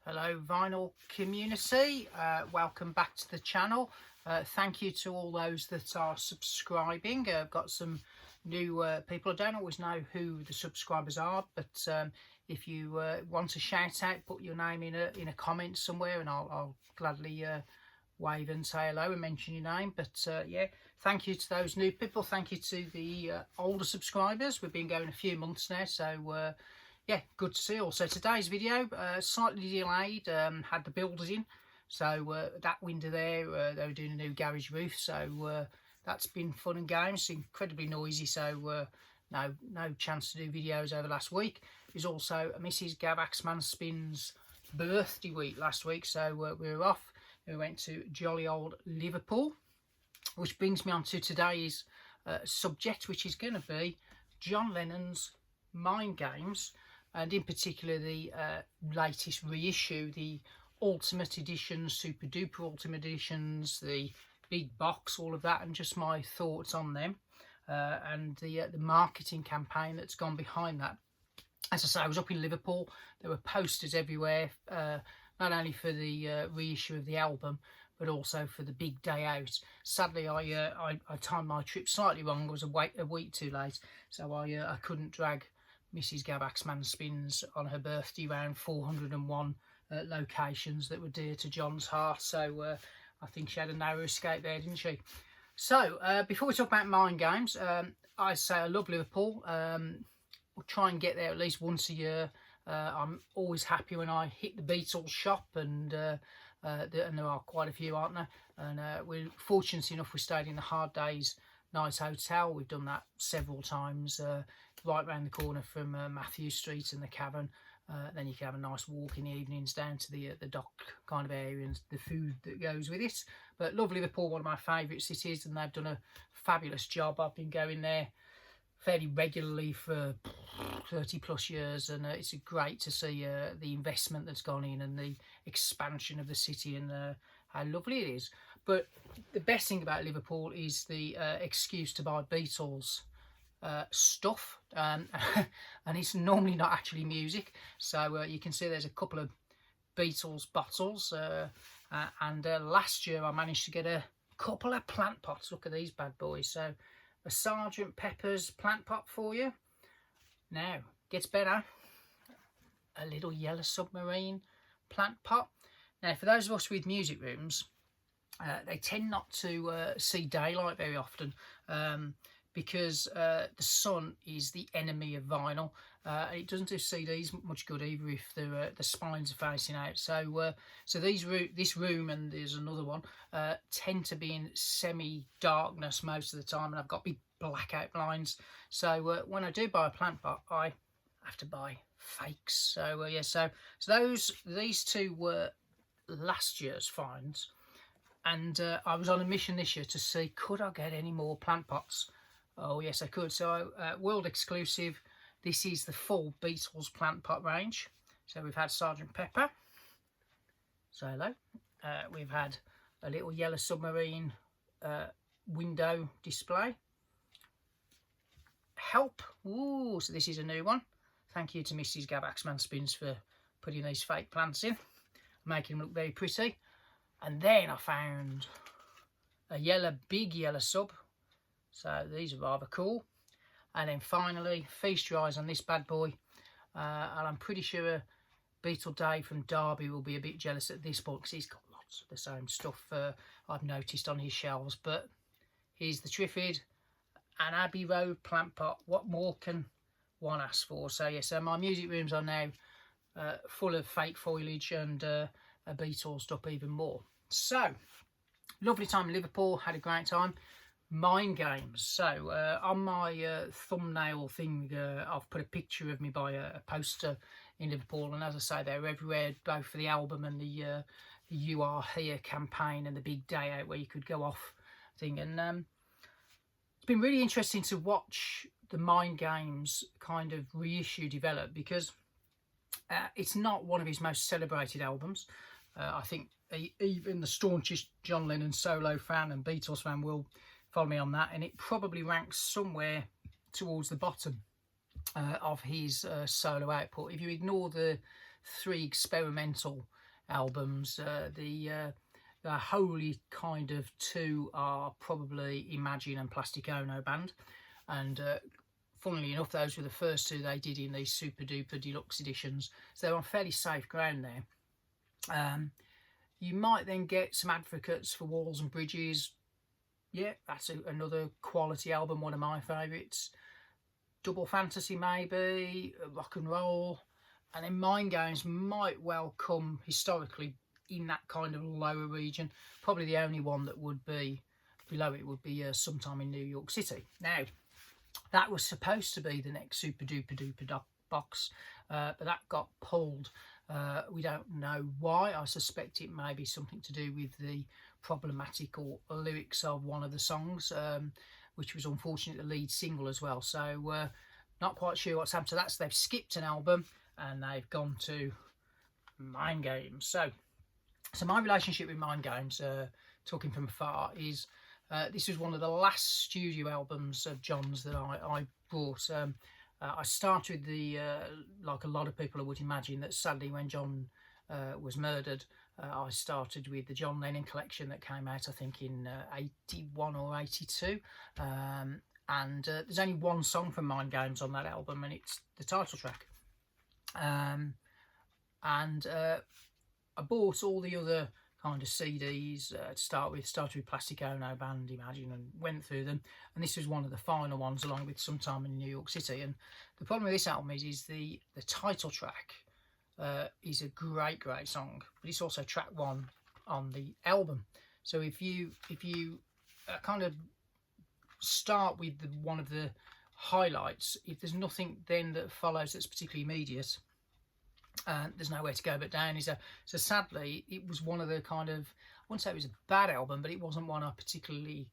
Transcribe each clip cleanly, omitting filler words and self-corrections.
Hello vinyl community, welcome back to the channel. Thank you to all those that are subscribing. I've got some new people. I don't always know who the subscribers are, but if you want a shout out, put your name in a comment somewhere and I'll gladly wave and say hello and mention your name. But yeah, thank you to those new people. Thank you to the older subscribers. We've been going a few months now, so yeah, good to see you all. So today's video, slightly delayed, had the builders in, so that window there, they were doing a new garage roof, so that's been fun and games. It's incredibly noisy, so no chance to do videos over last week. It was also Mrs. Gav Axman-Spin's birthday week last week, so we were off. We went to jolly old Liverpool, which brings me on to today's subject, which is going to be John Lennon's Mind Games, and in particular the latest reissue, the Ultimate Editions, Super Duper Ultimate Editions, the big box, all of that, and just my thoughts on them, and the marketing campaign that's gone behind that. As I say, I was up in Liverpool. There were posters everywhere, not only for the reissue of the album, but also for the big day out. Sadly, I timed my trip slightly wrong. I was a week too late, so I couldn't drag Mrs. Gav Axman-Spins on her birthday round 401 locations that were dear to John's heart. So I think she had a narrow escape there, didn't she? So before we talk about Mind Games, I say I love Liverpool. We'll try and get there at least once a year. I'm always happy when I hit the Beatles shop, and there are quite a few, aren't there? And we're fortunate enough we stayed in the Hard Days Night Hotel. We've done that several times, right round the corner from Matthew Street and the Cavern. Then you can have a nice walk in the evenings down to the dock kind of area and the food that goes with it. But love Liverpool, one of my favourite cities, and they've done a fabulous job. I've been going there fairly regularly for 30 plus years, and it's great to see the investment that's gone in and the expansion of the city, and how lovely it is. But the best thing about Liverpool is the excuse to buy Beatles stuff, and it's normally not actually music. So you can see there's a couple of Beatles bottles, and last year I managed to get a couple of plant pots. Look at these bad boys. So a Sergeant Pepper's plant pot for you. Now, gets better. A little Yellow Submarine plant pot. Now, for those of us with music rooms, they tend not to see daylight very often, because the sun is the enemy of vinyl. It doesn't do CDs much good either if the spines are facing out. So so this room, and there's another one, tend to be in semi-darkness most of the time, and I've got big blackout blinds. So when I do buy a plant pot, I have to buy fakes. So yeah, so these two were last year's finds, and I was on a mission this year to see, could I get any more plant pots? Oh yes, I could. So world exclusive, this is the full Beatles plant pot range. So we've had Sergeant Pepper, so hello. We've had a little Yellow Submarine window display. Help. Ooh, so this is a new one. Thank you to Mrs. Gav Axman-Spins for putting these fake plants in, making them look very pretty. And then I found a big yellow sub. So these are rather cool. And then finally, feast your eyes on this bad boy. And I'm pretty sure Beatle Dave from Derby will be a bit jealous at this point, because he's got lots of the same stuff I've noticed on his shelves. But here's the Triffid, an Abbey Road plant pot. What more can one ask for? So yeah, so my music rooms are now full of fake foliage, and a Beatles up even more. So lovely time in Liverpool, had a great time. Mind Games. So on my thumbnail thing, I've put a picture of me by a poster in Liverpool, and as I say, they're everywhere, both for the album and the You Are Here campaign and the big day out where you could go off thing. And it's been really interesting to watch the Mind Games kind of reissue develop, because it's not one of his most celebrated albums. I think even the staunchest John Lennon solo fan and Beatles fan will follow me on that, and it probably ranks somewhere towards the bottom of his solo output. If you ignore the 3 experimental albums. The holy kind of two are probably Imagine and Plastic Ono Band, and funnily enough, those were the first two they did in these super duper deluxe editions, so they're on fairly safe ground there. You might then get some advocates for Walls and Bridges. Yeah, that's another quality album, one of my favourites. Double Fantasy maybe, Rock and Roll, and then Mind Games might well come historically in that kind of lower region. Probably the only one that would be below it would be Sometime in New York City. Now, that was supposed to be the next super duper duper box, but that got pulled. We don't know why. I suspect it may be something to do with the problematical lyrics of one of the songs, which was unfortunately the lead single as well. So not quite sure what's happened to that. So they've skipped an album and they've gone to Mind Games. So my relationship with Mind Games, talking from afar, is this was one of the last studio albums of John's that I bought. I started with the, like a lot of people would imagine, that sadly when John was murdered, I started with the John Lennon collection that came out, I think, in 81 or 82. And there's only one song from Mind Games on that album, and it's the title track. I bought all the other kind of CDs to start with. Started with Plastic Ono Band, Imagine, and went through them. And this was one of the final ones, along with Sometime in New York City. And the problem with this album is the title track is a great song, but it's also track one on the album. So if you kind of start with one of the highlights, if there's nothing then that follows that's particularly immediate, there's nowhere to go but down. So sadly, it was one of the kind of, I wouldn't say it was a bad album, but it wasn't one I particularly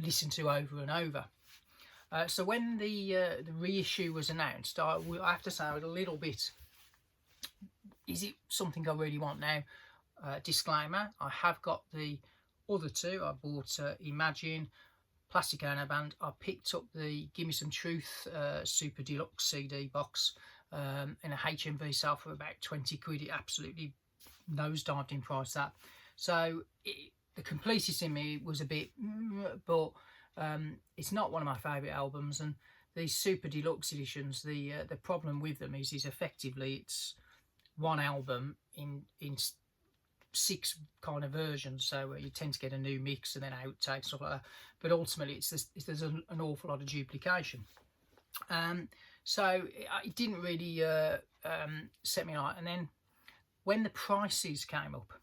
listened to over and over. So when the reissue was announced, I have to say I was a little bit, is it something I really want now? Disclaimer, I have got the other two. I bought Imagine, Plastic Ono Band. I picked up the Gimme Some Truth Super Deluxe CD box in a HMV sale for about 20 quid. It absolutely nosedived in price, that. So the completist in me was a bit, but it's not one of my favourite albums. And these super deluxe editions, the problem with them is effectively it's one album in 6 kind of versions, so you tend to get a new mix and then outtakes, stuff like that. But ultimately, there's an awful lot of duplication. So it didn't really set me right. And then when the prices came up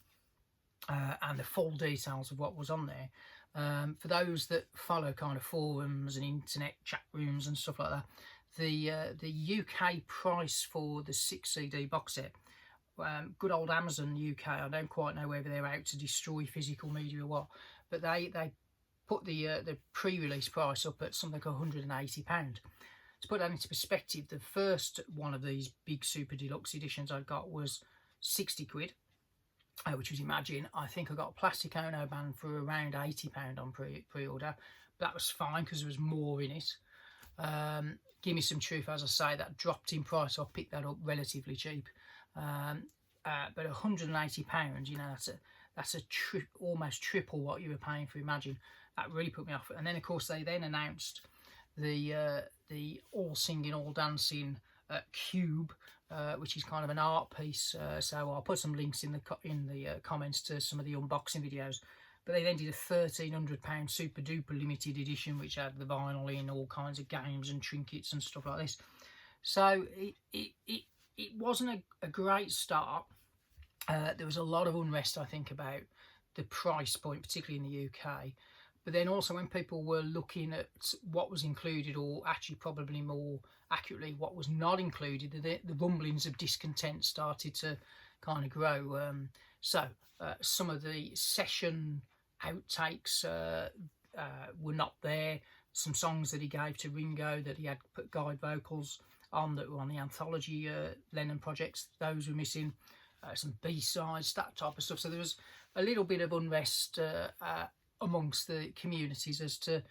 and the full details of what was on there, for those that follow kind of forums and internet chat rooms and stuff like that, the UK price for the 6 CD box set, good old Amazon UK, I don't quite know whether they're out to destroy physical media or what, but they put the pre-release price up at something like £180. To put that into perspective, the first one of these big super deluxe editions I got was 60 quid, which was Imagine. I think I got Plastic Ono Band for around £80 on pre-order. That was fine because there was more in it. Gimme Some Truth, as I say, that dropped in price. I picked that up relatively cheap. But £180, you know, that's almost triple what you were paying for Imagine. That really put me off. And then of course they then announced the all singing, all dancing Cube, which is kind of an art piece. So I'll put some links in the comments to some of the unboxing videos. But they then did a £1,300 super duper limited edition, which had the vinyl in, all kinds of games and trinkets and stuff like this. So it wasn't a great start. There was a lot of unrest, I think, about the price point, particularly in the UK. But then also when people were looking at what was included, or actually probably more accurately what was not included, the rumblings of discontent started to kind of grow. So some of the session outtakes were not there. Some songs that he gave to Ringo that he had put guide vocals on that were on the anthology Lennon projects, those were missing. Some B-sides, that type of stuff. So there was a little bit of unrest amongst the communities as to,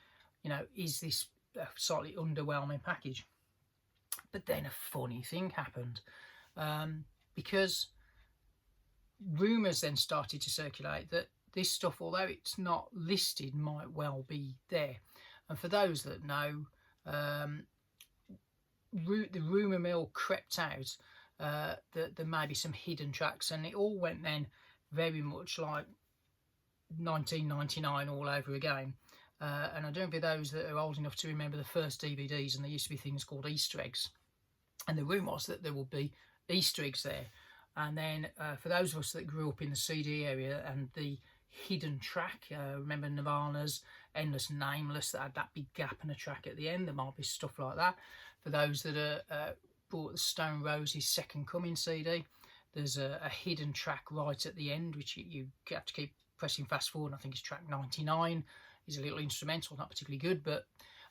you know, is this a slightly underwhelming package? But then a funny thing happened, because rumours then started to circulate that this stuff, although it's not listed, might well be there. And for those that know, the rumour mill crept out that there may be some hidden tracks, and it all went then very much like 1999 all over again. And I don't know for those that are old enough to remember the first DVDs, and there used to be things called Easter eggs, and the rumour was that there would be Easter eggs there. And then for those of us that grew up in the CD area and the hidden track, remember Nirvana's Endless Nameless that had that big gap in a track at the end, there might be stuff like that. For those that bought the Stone Roses Second Coming CD, there's a hidden track right at the end which you have to keep pressing fast forward. I think it's track 99. Is a little instrumental, not particularly good, but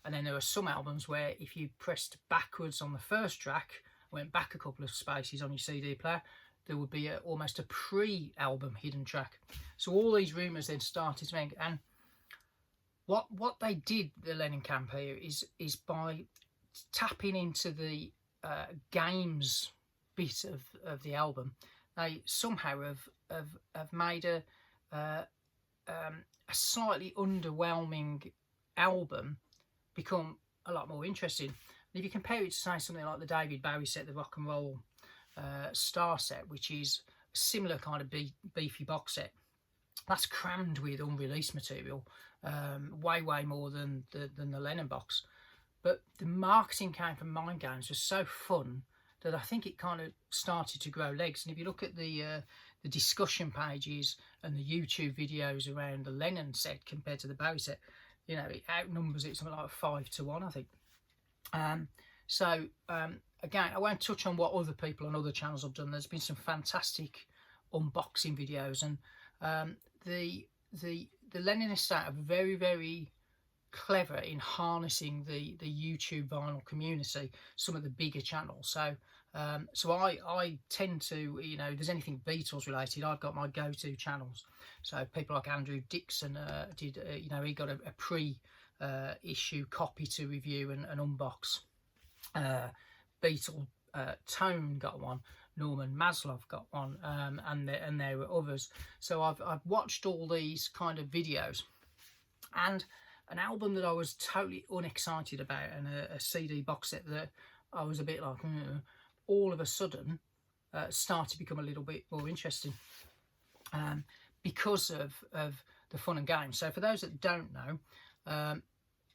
and then there are some albums where if you pressed backwards on the first track, went back a couple of spaces on your CD player, there would be almost a pre-album hidden track. So all these rumours then started to make, and what they did, the Lennon camp here, is by tapping into the games bit of the album, they somehow have made a slightly underwhelming album become a lot more interesting. And if you compare it to, say, something like the David Bowie set, the Rock and Roll Star set, which is a similar kind of beefy box set, that's crammed with unreleased material, way more than the Lennon box. But the marketing came from Mind Games was so fun that I think it kind of started to grow legs. And if you look at the discussion pages and the YouTube videos around the Lennon set compared to the Bowie set, you know, it outnumbers it something like 5-1, I think. Again, I won't touch on what other people on other channels have done. There's been some fantastic unboxing videos, and the Lennon estate are very clever in harnessing the YouTube vinyl community, some of the bigger channels. So I tend to, you know, if there's anything Beatles related, I've got my go-to channels. So people like Andrew Dixon did, you know, he got a pre-issue copy to review and unbox. Beatle Tone got one, Norman Maslow got one, and there were others. So I've watched all these kind of videos, and an album that I was totally unexcited about, and a CD box set that I was a bit like, all of a sudden started to become a little bit more interesting because of the fun and games. So for those that don't know,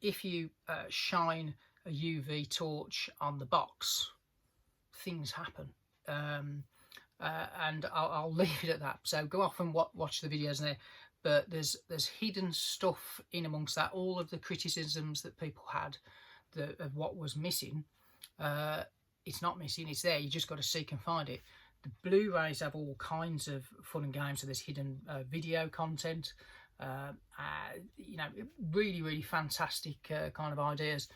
if you shine a UV torch on the box, things happen, and I'll leave it at that. So go off and watch the videos there. But there's hidden stuff in amongst that. All of the criticisms that people had of what was missing, it's not missing, it's there. You just got to seek and find it. The Blu-rays have all kinds of fun and games, so there's hidden video content, you know, really fantastic kind of ideas.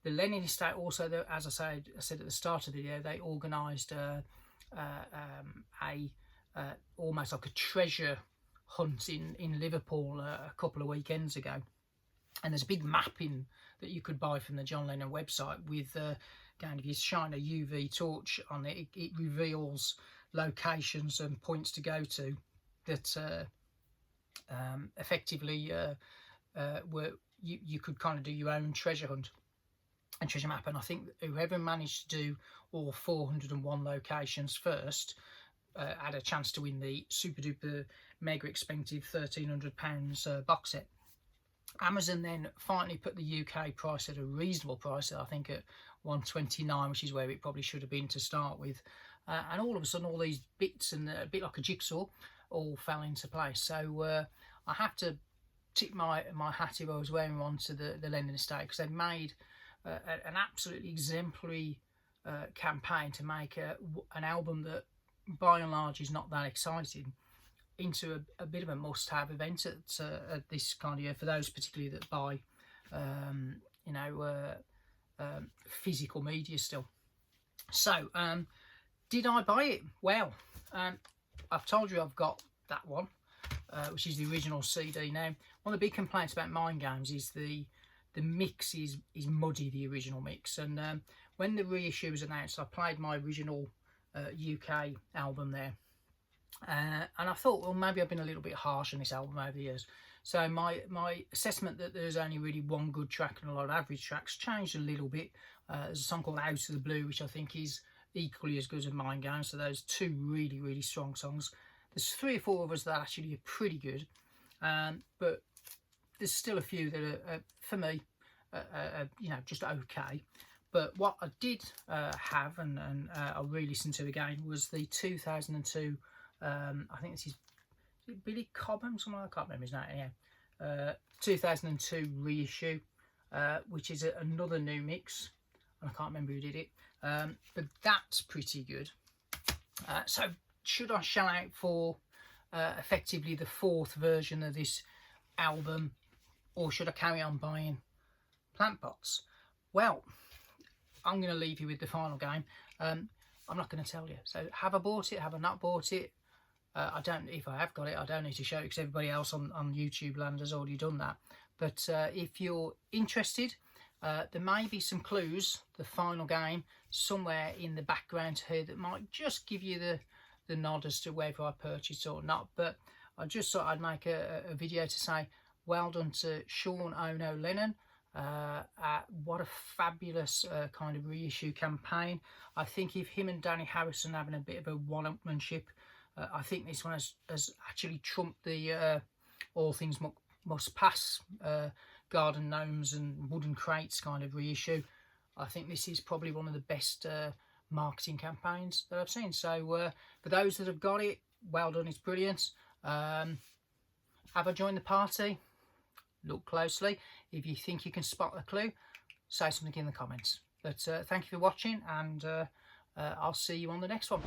The Lennon estate also, as I said at the start of the video, they organised almost like a treasure hunt in Liverpool a couple of weekends ago, and there's a big mapping that you could buy from the John Lennon website with again, if you shine a UV torch on it, it reveals locations and points to go to that effectively were you could kind of do your own treasure hunt and treasure map. And I think whoever managed to do all 401 locations first had a chance to win the super duper mega expensive £1,300 box set. Amazon then finally put the UK price at a reasonable price, I think at £129, which is where it probably should have been to start with. And all of a sudden, all these bits, and a bit like a jigsaw, all fell into place. So I have to tip my hat if I was wearing one to the Lennon estate, because they've made an absolutely exemplary campaign to make an album that by and large is not that exciting into a bit of a must-have event at this kind of year, for those particularly that buy you know, physical media still. So did I buy it? Well, I've told you I've got that one, which is the original CD. Now, one of the big complaints about Mind Games is the mix is muddy, the original mix. And when the reissue was announced, I played my original UK album there, And I thought, well, maybe I've been a little bit harsh on this album over the years. So my assessment that there's only really one good track and a lot of average tracks changed a little bit. There's a song called Out of the Blue, which I think is equally as good as Mind Games. So those two really, really strong songs. There's 3 or 4 others that actually are pretty good. But there's still a few that are for me, you know, just okay. But what I did have, and I re-listened to again, was the 2002, I think this is Billy Cobham, something I can't remember his name, yeah. 2002 reissue, which is another new mix, and I can't remember who did it, but that's pretty good. So should I shell out for effectively the 4th version of this album, or should I carry on buying plant pots? Well, I'm going to leave you with the final game. I'm not going to tell you. So have I bought it? Have I not bought it? I don't. If I have got it, I don't need to show it because everybody else on YouTube land has already done that. But if you're interested, there may be some clues, the final game, somewhere in the background here that might just give you the nod as to whether I purchased or not. But I just thought I'd make a video to say well done to Sean Ono Lennon. What a fabulous kind of reissue campaign. I think if him and Danny Harrison having a bit of a one-upmanship, I think this one has actually trumped the All Things Must Pass garden gnomes and wooden crates kind of reissue. I think this is probably one of the best marketing campaigns that I've seen. So for those that have got it, well done, it's brilliant. Have I joined the party? Look closely. If you think you can spot a clue, say something in the comments. But thank you for watching, and I'll see you on the next one.